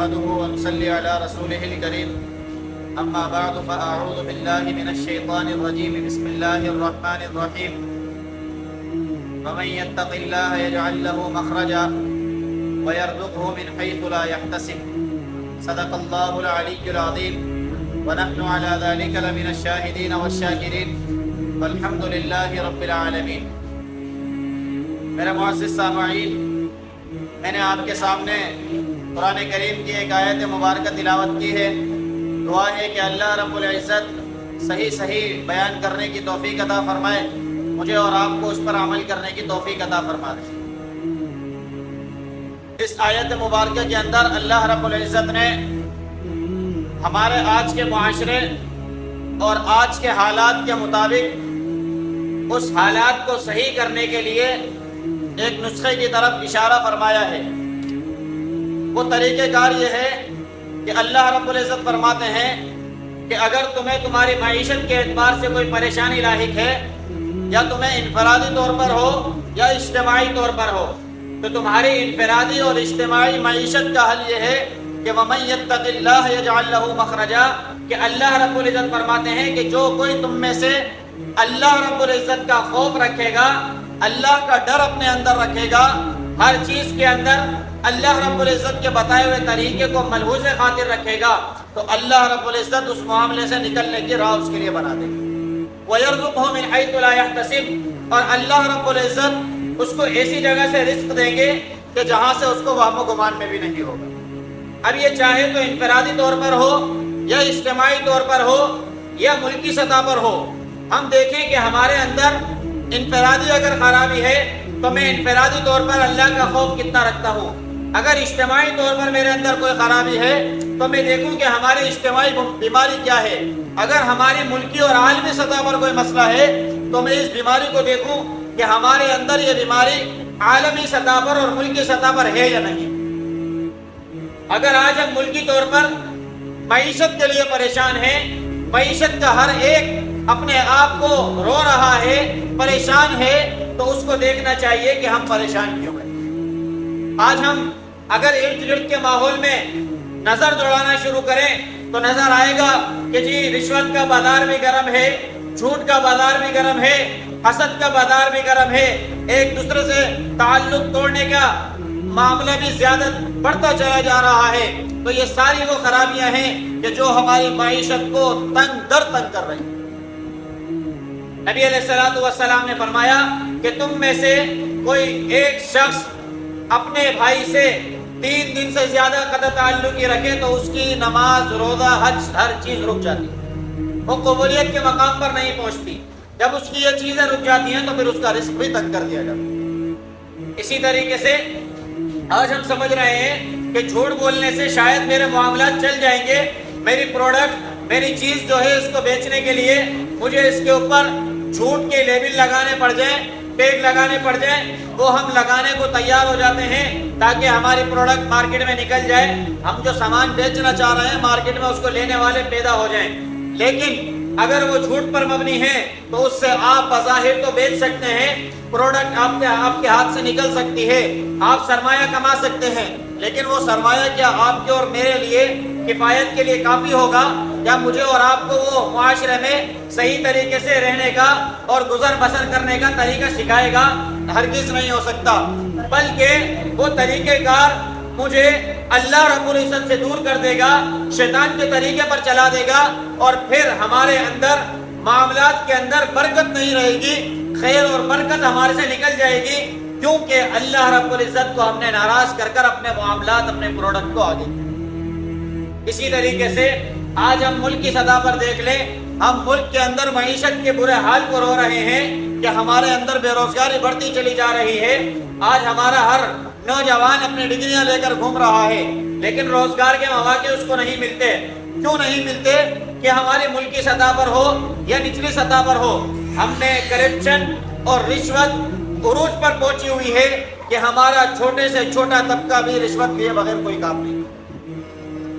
نحمده ونصلي على رسوله الكريم أما بعد فأعوذ بالله من الشيطان الرجيم بسم الله الرحمن الرحيم ومن يتق الله يجعل له مخرجا ويرزقه من حيث لا يحتسب صدق الله العلي العظيم ونحن على ذلك لمن الشاهدين والشاكرين والحمد لله رب العالمين۔ میرے معزز سامعین، میں نے آپ کے سامنے قرآن کریم کی ایک آیت مبارکہ تلاوت کی ہے۔ دعا ہے کہ اللہ رب العزت صحیح بیان کرنے کی توفیق عطا فرمائے، مجھے اور آپ کو اس پر عمل کرنے کی توفیق عطا فرما دے۔ اس آیت مبارکہ کے اندر اللہ رب العزت نے ہمارے آج کے معاشرے اور آج کے حالات کے مطابق اس حالات کو صحیح کرنے کے لیے ایک نسخے کی طرف اشارہ فرمایا ہے۔ وہ طریقہ کار یہ ہے کہ اللہ رب العزت فرماتے ہیں کہ اگر تمہیں تمہاری معیشت کے اعتبار سے کوئی پریشانی لاحق ہے، یا تمہیں انفرادی طور پر ہو یا اجتماعی طور پر ہو، تو تمہاری انفرادی اور اجتماعی معیشت کا حل یہ ہے کہ وَمَن يَتَّقِ اللَّهَ يَجْعَل لَّهُ مَخْرَجًا، کہ اللہ رب العزت فرماتے ہیں کہ جو کوئی تم میں سے اللہ رب العزت کا خوف رکھے گا، اللہ کا ڈر اپنے اندر رکھے گا، ہر چیز کے اندر اللہ رب العزت کے بتائے ہوئے طریقے کو ملحوظ خاطر رکھے گا، تو اللہ رب العزت اس معاملے سے نکلنے کی راہ اس کے لیے بنا دے گا۔ وَيَرْزُقْهُ مِنْ حَيْثُ لَا يَحْتَسِبُ، اور اللہ رب العزت اس کو ایسی جگہ سے رزق دیں گے کہ جہاں سے اس کو وہم و گمان میں بھی نہیں ہوگا۔ اب یہ چاہے تو انفرادی طور پر ہو یا اجتماعی طور پر ہو یا ملکی سطح پر ہو، ہم دیکھیں کہ ہمارے اندر انفرادی اگر خرابی ہے تو میں انفرادی طور پر اللہ کا خوف کتنا رکھتا ہوں، اگر اجتماعی طور پر میرے اندر کوئی خرابی ہے تو میں دیکھوں کہ ہماری اجتماعی بیماری کیا ہے، اگر ہماری ملکی اور عالمی سطح پر کوئی مسئلہ ہے تو میں اس بیماری کو دیکھوں کہ ہمارے اندر یہ بیماری عالمی سطح پر اور ملکی سطح پر ہے یا نہیں۔ اگر آج ہم ملکی طور پر معیشت کے لیے پریشان ہیں، معیشت کا ہر ایک اپنے آپ کو رو رہا ہے، پریشان ہے، تو اس کو دیکھنا چاہیے کہ ہم پریشان کیوں ہیں۔ آج ہم اگر ارد گرد کے ماحول میں نظر دوڑانا شروع کریں تو نظر آئے گا کہ جی رشوت کا بازار بھی گرم ہے، جھوٹ کا بازار بھی گرم ہے، حسد کا بازار بھی گرم ہے، ایک دوسرے سے تعلق توڑنے کا معاملہ بھی زیادہ بڑھتا چلا جا رہا ہے۔ تو یہ ساری وہ خرابیاں ہیں کہ جو ہماری معیشت کو تنگ در تنگ کر رہی ہیں۔ نبی علیہ السلام نے فرمایا کہ تم میں سے کوئی ایک شخص اپنے بھائی سے 3 دن سے زیادہ قطع تعلقی رکھے تو اس کی نماز، روزہ، حج، ہر چیز رک جاتی ہے، وہ قبولیت کے مقام پر نہیں پہنچتی۔ جب اس کی یہ چیزیں رک جاتی ہیں تو پھر اس کا رزق بھی تنگ کر دیا جاتا ہے۔ اسی طریقے سے آج ہم سمجھ رہے ہیں کہ جھوٹ بولنے سے شاید میرے معاملات چل جائیں گے، میری پروڈکٹ، میری چیز جو ہے اس کو بیچنے کے لیے مجھے اس کے اوپر جھوٹ کے لیبل لگانے پڑ جائیں، ٹیگ لگانے پڑ جائیں، وہ ہم لگانے کو تیار ہو جاتے ہیں تاکہ ہماری پروڈکٹ مارکیٹ میں نکل جائے، ہم جو سامان بیچنا چاہ رہے ہیں مارکیٹ میں اس کو لینے والے پیدا ہو جائیں۔ لیکن اگر وہ جھوٹ پر مبنی ہے تو اس سے آپ بظاہر تو بیچ سکتے ہیں، پروڈکٹ آپ کے ہاتھ سے نکل سکتی ہے، آپ سرمایہ کما سکتے ہیں، لیکن وہ سرمایہ کیا آپ کے اور میرے لیے کفایت کے لیے کافی ہوگا؟ یا مجھے اور آپ کو وہ معاشرے میں صحیح طریقے سے رہنے کا اور گزر بسر کرنے کا طریقہ سکھائے گا؟ ہرگز نہیں ہو سکتا، بلکہ وہ طریقہ کار مجھے اللہ رب العزت سے دور کر دے گا، شیطان کے طریقے پر چلا دے گا، اور پھر ہمارے اندر معاملات کے اندر برکت نہیں رہے گی، خیر اور برکت ہمارے سے نکل جائے گی، کیونکہ اللہ رب العزت کو ہم نے ناراض کر کر اپنے معاملات، اپنے پروڈکٹ کو آگے۔ اسی طریقے سے آج ہم ملک کی سطح پر دیکھ لیں، ہم ملک کے اندر معیشت کے برے حال کو رو رہے ہیں کہ ہمارے اندر بے روزگاری بڑھتی چلی جا رہی ہے۔ آج ہمارا ہر نوجوان اپنی ڈگریاں لے کر گھوم رہا ہے، لیکن روزگار کے مواقع اس کو نہیں ملتے۔ کیوں نہیں ملتے؟ کہ ہماری ملکی سطح پر ہو یا نچلی سطح پر ہو، ہم نے کرپشن اور رشوت عروج پر پہنچی ہوئی ہے کہ ہمارا چھوٹے سے چھوٹا طبقہ بھی رشوت لیے بغیر کوئی کام نہیں،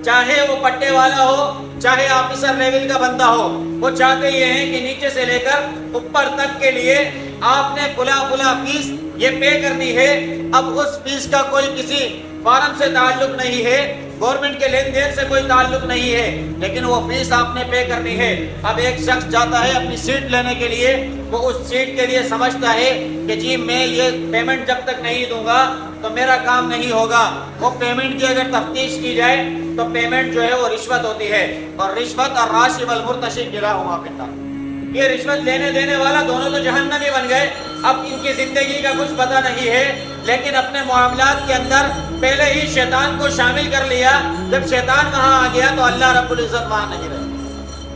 چاہے وہ پٹے والا ہو، چاہے آفیسر لیول کا بندہ ہو، وہ چاہتے یہ ہیں کہ نیچے سے لے کر اوپر تک کے لیے آپ نے فلاں فیس یہ پے کرنی ہے۔ اب اس فیس کا کوئی کسی فارم سے تعلق نہیں ہے، گورنمنٹ کے لین دین سے کوئی تعلق نہیں ہے، لیکن وہ فیس آپ نے پے کرنی ہے۔ اب ایک شخص جاتا ہے اپنی سیٹ لینے کے لیے، وہ اس سیٹ کے لیے سمجھتا ہے کہ جی میں یہ پیمنٹ جب تک نہیں دوں گا تو میرا کام نہیں ہوگا۔ وہ پیمنٹ کی اگر تفتیش کی جائے تو پیمنٹ جو ہے وہ رشوت ہوتی ہے، اور رشوت اور راشی والمرتشی کلاہما فی النار۔ یہ رشوت لینے دینے والا دونوں تو جہنمی بن گئے۔ اب ان کی زندگی کا کچھ پتہ نہیں ہے، لیکن اپنے معاملات کے اندر پہلے ہی شیطان کو شامل کر لیا۔ جب شیطان وہاں آ گیا تو اللہ رب العزت وہاں نہیں رہے۔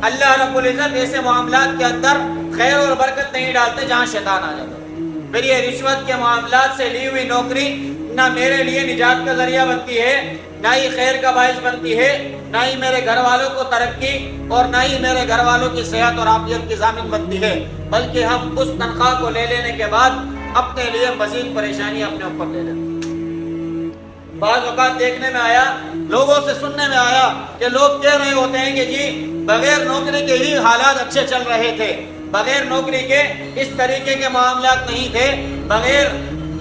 اللہ رب العزت ایسے معاملات کے اندر خیر اور برکت نہیں ڈالتے جہاں شیطان آ جاتا۔ پھر یہ رشوت کے معاملات سے لی ہوئی نوکری نہ میرے لیے نجات کا ذریعہ بنتی ہے، نہ ہی خیر کا باعث بنتی ہے، نہ ہی میرے گھر والوں کو ترقی اور نہ ہی میرے گھر والوں کی صحت اور عافیت کی ضامن بنتی ہے، بلکہ ہم اس تنخواہ کو لے لینے کے بعد اپنے لیے مزید پریشانی اپنے اوپر لے لیتے۔ بعض اوقات دیکھنے میں آیا، لوگوں سے سننے میں آیا کہ لوگ کہہ رہے ہوتے ہیں کہ جی بغیر نوکری کے ہی حالات اچھے چل رہے تھے، بغیر نوکری کے اس طریقے کے معاملات نہیں تھے، بغیر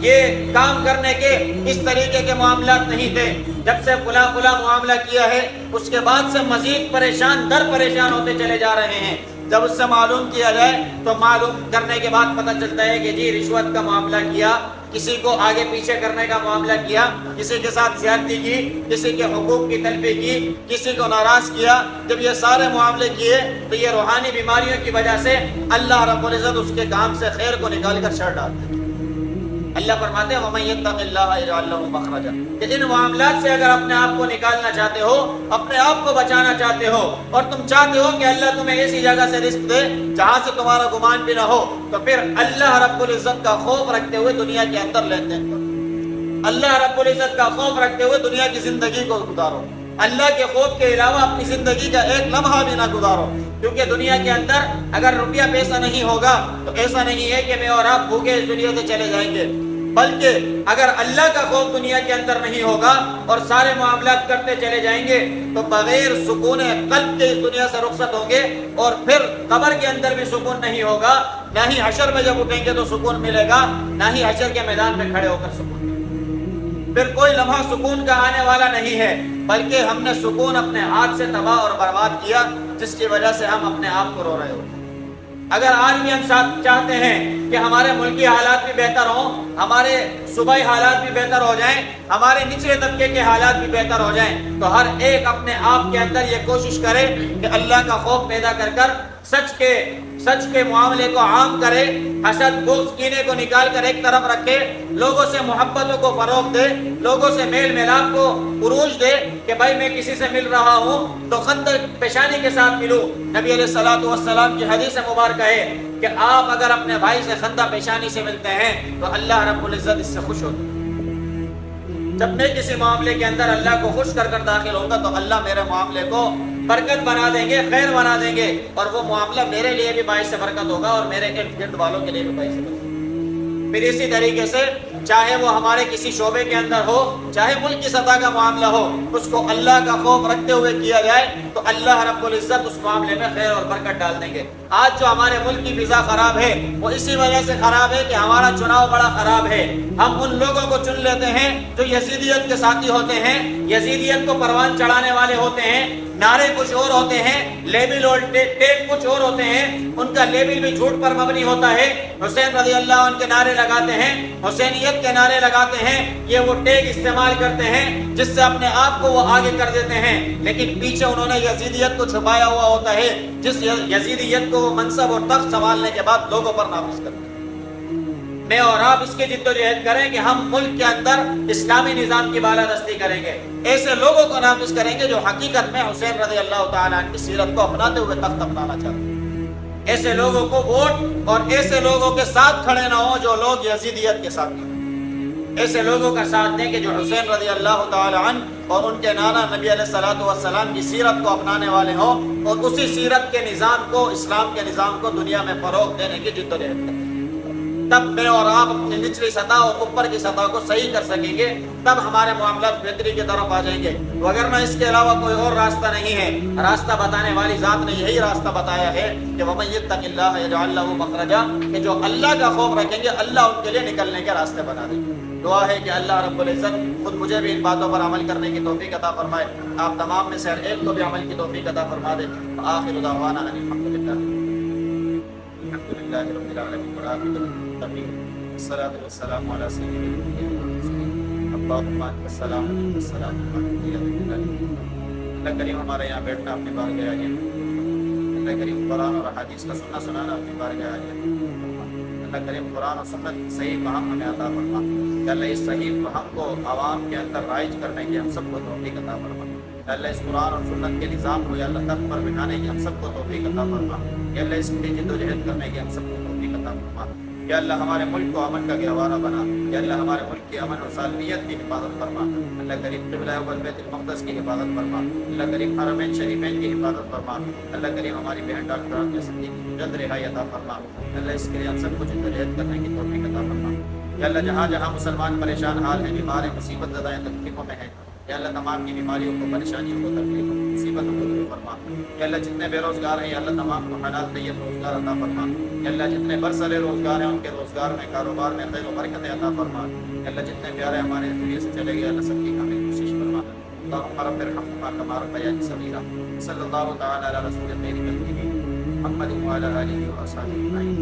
یہ کام کرنے کے اس طریقے کے معاملات نہیں تھے، جب سے فلاں معاملہ کیا ہے اس کے بعد سے مزید پریشان در پریشان ہوتے چلے جا رہے ہیں۔ جب اس سے معلوم کیا جائے تو معلوم کرنے کے بعد پتہ چلتا ہے کہ جی رشوت کا معاملہ کیا، کسی کو آگے پیچھے کرنے کا معاملہ کیا، کسی کے ساتھ زیادتی کی، کسی کے حقوق کی تلفی کی، کسی کو ناراض کیا۔ جب یہ سارے معاملے کیے تو یہ روحانی بیماریوں کی وجہ سے اللہ رب العزت اس کے کام سے خیر کو نکال کر شر ڈالتے ہیں۔ اللہ فرماتے ہیں وَمَن يَتَّقِ اللَّهَ يَجْعَل لَّهُ مَخْرَجًا، کہ جن معاملات سے اگر اپنے آپ کو نکالنا چاہتے ہو، اپنے آپ کو بچانا چاہتے ہو، اور تم چاہتے ہو کہ اللہ تمہیں ایسی جگہ سے رزق دے جہاں سے تمہارا گمان بھی نہ ہو، تو پھر اللہ رب العزت کا خوف رکھتے ہوئے دنیا کے اندر لین دین کرو۔ اللہ رب العزت کا خوف رکھتے ہوئے دنیا کی زندگی کو گزارو۔ اللہ کے خوف کے علاوہ اپنی زندگی کا ایک لمحہ بھی نہ گزارو، کیونکہ دنیا کے اندر اگر روپیہ پیسہ نہیں ہوگا تو ایسا نہیں ہے کہ میں اور آپ بھوکے اس دنیا سے چلے جائیں گے، بلکہ اگر اللہ کا خوف دنیا کے اندر نہیں ہوگا اور سارے معاملات کرتے چلے جائیں گے تو بغیر سکون قلب کے اس دنیا سے رخصت ہوں گے، اور پھر قبر کے اندر بھی سکون نہیں ہوگا، نہ ہی حشر میں جب اٹھیں گے تو سکون ملے گا، نہ ہی حشر کے میدان میں کھڑے ہو کر سکون ملے گا۔ پھر کوئی لمحہ سکون کا آنے والا نہیں ہے، بلکہ ہم نے سکون اپنے ہاتھ سے تباہ اور برباد کیا، جس کی وجہ سے ہم اپنے آپ کو رو رہے ہوتے ہیں۔ اگر آج بھی ہم چاہتے ہیں کہ ہمارے ملکی حالات بھی بہتر ہوں، ہمارے صوبائی حالات بھی بہتر ہو جائیں، ہمارے نچلے طبقے کے حالات بھی بہتر ہو جائیں، تو ہر ایک اپنے آپ کے اندر یہ کوشش کرے کہ اللہ کا خوف پیدا کر کر سچ کے معاملے کو عام کرے، حسد بغض کینے کو نکال کر ایک طرف رکھے، لوگوں سے محبتوں کو فروغ دے، لوگوں سے میل ملاپ کو عروج دے کہ بھائی میں کسی سے مل رہا ہوں تو خط پیشانی کے ساتھ ملوں۔ نبی علیہ الصلوۃ والسلام کی حدیث مبارکہ ہے کہ آپ اگر اپنے بھائی سے خندہ پیشانی سے ملتے ہیں تو اللہ رب العزت اس سے خوش ہوتا ہے۔ جب میں کسی معاملے کے اندر اللہ کو خوش کر داخل ہوگا تو اللہ میرے معاملے کو برکت بنا دیں گے، خیر بنا دیں گے، اور وہ معاملہ میرے لیے بھی باعث برکت ہوگا اور میرے ارد گرد والوں کے لیے بھی باعث برکت ہوگا۔ پھر اسی طریقے سے چاہے وہ ہمارے کسی شعبے کے اندر ہو، چاہے ملک کی سطح کا معاملہ ہو، اس کو اللہ کا خوف رکھتے ہوئے کیا جائے تو اللہ رب العزت اس معاملے میں خیر اور برکت ڈال دیں گے۔ آج جو ہمارے ملک کی فضا خراب ہے وہ اسی وجہ سے خراب ہے کہ ہمارا چناؤ بڑا خراب ہے۔ ہم ان لوگوں کو چن لیتے ہیں جو یزیدیت کے ساتھی ہوتے ہیں، یزیدیت کو پروان چڑھانے والے ہوتے ہیں، نعرے کچھ اور ہوتے ہیں، لیبل اور ٹیگ کچھ اور ہوتے ہیں، ان کا لیبل بھی جھوٹ پر مبنی ہوتا ہے۔ حسین رضی اللہ عنہ کے نعرے لگاتے ہیں، حسینیت کے نعرے لگاتے ہیں، یہ وہ ٹیگ استعمال کرتے ہیں جس سے اپنے آپ کو وہ آگے کر دیتے ہیں، لیکن پیچھے انہوں نے یزیدیت کو چھپایا ہوا ہوتا ہے، جس یزیدیت کو وہ منصب اور تخت سنبھالنے کے بعد لوگوں پر نافذ کرتے ہیں۔ میں اور آپ اس کی جد و جہد کریں کہ ہم ملک کے اندر اسلامی نظام کی بالادستی کریں گے، ایسے لوگوں کو نافذ کریں گے جو حقیقت میں حسین رضی اللہ تعالیٰ عنہ کی سیرت کو اپناتے ہوئے تخت اپنانا چاہتے ہیں۔ ایسے لوگوں کو ووٹ اور ایسے لوگوں کے ساتھ کھڑے نہ ہوں جو لوگ یزیدیت کے ساتھ کھڑے، ایسے لوگوں کا ساتھ دیں کہ جو حسین رضی اللہ تعالیٰ عنہ اور ان کے نانا نبی علیہ الصلوۃ والسلام کی سیرت کو اپنانے والے ہوں اور اسی سیرت کے نظام کو، اسلام کے نظام کو دنیا میں فروغ دینے کی جد و جہد کریں۔ تب میں اور آپ اپنی نچلی سطح اور اوپر کی سطح کو صحیح کر سکیں گے، تب ہمارے معاملات بہتری کی طرف آ جائیں گے، وگرنہ اس کے علاوہ کوئی اور راستہ نہیں ہے۔ راستہ بتانے والی ذات نے یہی راستہ بتایا ہے کہ وَمَن يَتَّقِ اللَّهَ يَجْعَل لَّهُ مَخْرَجًا، کہ جو اللہ کا خوف رکھیں گے اللہ ان کے لیے نکلنے کے راستے بنا دیں گے۔ دعا ہے کہ اللہ رب العزت خود مجھے بھی ان باتوں پر عمل کرنے کی توفیق عطا فرمائے، آپ تمام میں سے ہر ایک کو بھی عمل کی توفیق عطا فرما دے۔ آخر دعوانا ان الحمدللہ رب العالمین والعاقبۃ للمتقین، والصلاۃ والسلام علی سیدنا المرسلین، اللہم انت السلام ومنک السلام اللہ کریم ہمارے یہاں بیٹھنا اپنی بارگاہ عالیہ، اللہ کریم قرآن اور حدیث کا سننا سنانا اپنی بارگاہ عالیہ، اللہ کریم قرآن اور سنت صحیح فہم ہمیں عطا فرما، کہ اللہ اس صحیح فہم کو عوام کے اندر رائج کرنے کی ہم سب کو توفیق عطا فرما، کہ اللہ اس قرآن اور سنت کے نظام کو یا اللہ تخت پر بٹھانے کی ہم سب کو توفیق عطا فرما، کہ اللہ اس کے لیے جد و جہد کرنے کی ہم سب کو توفیق عطا فرما، کہ اللہ ہمارے ملک کو امن کا گہوارہ بنا، کہ اللہ ہمارے ملک کی امن اور سالمیت کی حفاظت فرما، اللہ کریم قبلہ اول بیت المقدس کی حفاظت فرما، اللہ کریم حرمین شریفین کی حفاظت فرما، اللہ کریم ہماری بہن ڈاکٹر صدیق کی جلد رہائی عطا فرما، اللہ اس کے لیے ہم سب کو جد و جہد کرنے کی توفیق عطا فرما، کہ اللہ جہاں جہاں مسلمان پریشان حال ہیں، بیمار ہیں، مصیبت زدہ ہیں، تکلیفوں میں ہیں، کہ اللہ تمام کی بیماریوں کو، پریشانیوں کو، تکلیفوں کو، مصیبتوں کو دور فرما، کہ اللہ جتنے بے روزگار ہیں یا اللہ تمام کو حلال طیب روزگار عطا فرما، کہ اللہ جتنے برسرے روزگار ہیں ان کے روزگار میں، کاروبار میں خیر و برکت عطا فرما، کہ اللہ جتنے پیارے ہمارے ذریعے سے چلے گئے اللہ سب کی کامل کوشش فرما، اللہم رب ارحمہما کما ربیانی صغیرا، صلی اللہ تعالی علی رسول خیر خلقہ محمد وعلی آلہ وصحبہ اجمعین۔